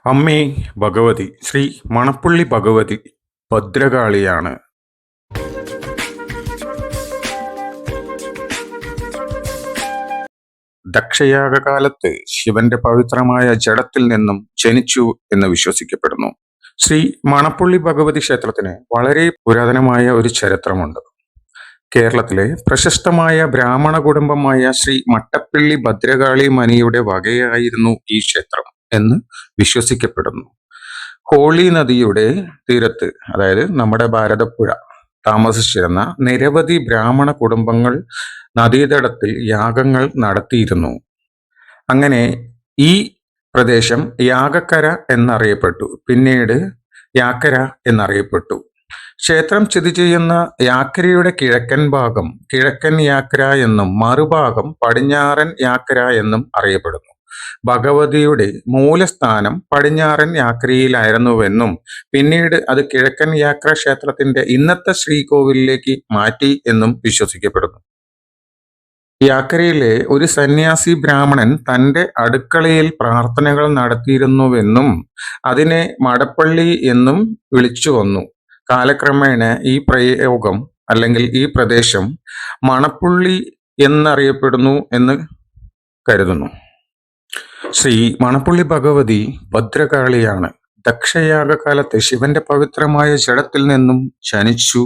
അമ്മേ ഭഗവതി ശ്രീ മണപ്പുള്ളി ഭഗവതി ഭദ്രകാളിയാണ്. ദക്ഷയാഗകാലത്ത് ശിവന്റെ പവിത്രമായ ജഡത്തിൽ നിന്നും ജനിച്ചു എന്ന് വിശ്വസിക്കപ്പെടുന്നു. ശ്രീ മണപ്പുള്ളി ഭഗവതി ക്ഷേത്രത്തിന് വളരെ പുരാതനമായ ഒരു ചരിത്രമുണ്ട്. കേരളത്തിലെ പ്രശസ്തമായ ബ്രാഹ്മണ കുടുംബമായ ശ്രീ മട്ടപ്പള്ളി ഭദ്രകാളി മനിയുടെ വകയായിരുന്നു ഈ ക്ഷേത്രം എന്ന് വിശ്വസിക്കപ്പെടുന്നു. ഹോളി നദിയുടെ തീരത്ത്, അതായത് നമ്മുടെ ഭാരതപ്പുഴ, താമസിച്ചിരുന്ന നിരവധി ബ്രാഹ്മണ കുടുംബങ്ങൾ നദീതടത്തിൽ യാഗങ്ങൾ നടത്തിയിരുന്നു. അങ്ങനെ ഈ പ്രദേശം യാഗക്കര എന്നറിയപ്പെട്ടു, പിന്നീട് യാക്കര എന്നറിയപ്പെട്ടു. ക്ഷേത്രം സ്ഥിതി ചെയ്യുന്ന യാക്കരയുടെ കിഴക്കൻ ഭാഗം കിഴക്കൻ യാക്കര എന്നും മറുഭാഗം പടിഞ്ഞാറൻ യാക്കര എന്നും അറിയപ്പെടുന്നു. ഭഗവതിയുടെ മൂലസ്ഥാനം പടിഞ്ഞാറൻ യാക്കരയിലായിരുന്നുവെന്നും പിന്നീട് അത് കിഴക്കൻ യാക്കര ക്ഷേത്രത്തിന്റെ ഇന്നത്തെ ശ്രീകോവിലേക്ക് മാറ്റി എന്നും വിശ്വസിക്കപ്പെടുന്നു. യാക്കരയിലെ ഒരു സന്യാസി ബ്രാഹ്മണൻ തന്റെ അടുക്കളയിൽ പ്രാർത്ഥനകൾ നടത്തിയിരുന്നുവെന്നും അതിനെ മടപ്പള്ളി എന്നും വിളിച്ചു വന്നു. കാലക്രമേണ ഈ പ്രയോഗം അല്ലെങ്കിൽ ഈ പ്രദേശം മണപ്പുള്ളി എന്നറിയപ്പെടുന്നു എന്ന് കരുതുന്നു. ശ്രീ മണപ്പുള്ളി ഭഗവതി ഭദ്രകാളിയാണ്. ദക്ഷയാഗകാലത്ത് ശിവന്റെ പവിത്രമായ ജഡത്തിൽ നിന്നും ജനിച്ചു.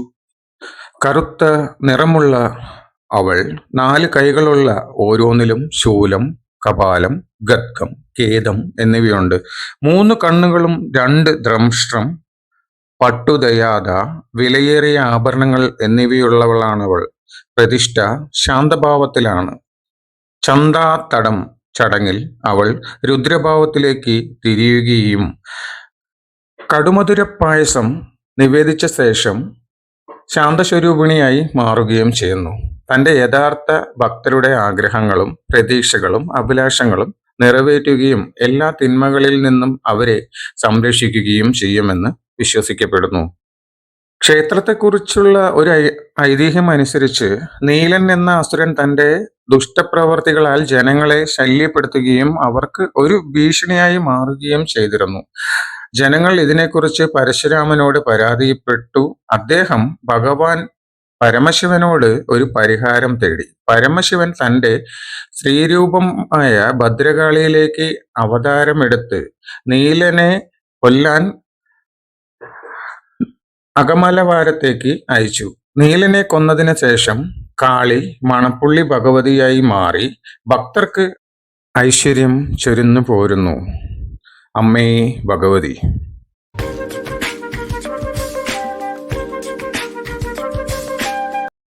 കറുത്ത നിറമുള്ള അവൾ 4 കൈകളുള്ള, ഓരോന്നിലും ശൂലം, കപാലം, ഗദ്ഗം, കേദം എന്നിവയുണ്ട്. 3 കണ്ണുകളും 2 ദ്രംഷ്ട്രം, പട്ടുദയാത, വിലയേറിയ ആഭരണങ്ങൾ എന്നിവയുള്ളവളാണവൾ. പ്രതിഷ്ഠ ശാന്തഭാവത്തിലാണ്. ചന്ദാത്തടം ചടങ്ങിൽ അവൾ രുദ്രഭാവത്തിലേക്ക് തിരിയുകയും കടുമധുര പായസം നിവേദിച്ച ശേഷം ശാന്തസ്വരൂപിണിയായി മാറുകയും ചെയ്യുന്നു. തന്റെ യഥാർത്ഥ ഭക്തരുടെ ആഗ്രഹങ്ങളും പ്രതീക്ഷകളും അഭിലാഷങ്ങളും നിറവേറ്റുകയും എല്ലാ തിന്മകളിൽ നിന്നും അവരെ സംരക്ഷിക്കുകയും ചെയ്യുമെന്ന് വിശ്വസിക്കപ്പെടുന്നു. ക്ഷേത്രത്തെക്കുറിച്ചുള്ള ഒരു ഐതിഹ്യം അനുസരിച്ച് നീലൻ എന്ന അസുരൻ തന്റെ ദുഷ്ടപ്രവർത്തികളാൽ ജനങ്ങളെ ശല്യപ്പെടുത്തുകയും അവർക്ക് ഒരു ഭീഷണിയായി മാറുകയും ചെയ്തിരുന്നു. ജനങ്ങൾ ഇതിനെക്കുറിച്ച് പരശുരാമനോട് പരാതിപ്പെട്ടു. അദ്ദേഹം ഭഗവാൻ പരമശിവനോട് ഒരു പരിഹാരം തേടി. പരമശിവൻ തന്റെ സ്ത്രീരൂപമായ ഭദ്രകാളിയിലേക്ക് അവതാരമെടുത്ത് നീലനെ കൊല്ലാൻ അകമലവാരത്തേക്ക് അയച്ചു. നീലനെ കൊന്നതിന് ശേഷം കാളി മണപ്പുള്ളി ഭഗവതിയായി മാറി ഭക്തർക്ക് ഐശ്വര്യം ചൊരിഞ്ഞു പോരുന്നു. അമ്മേ ഭഗവതി.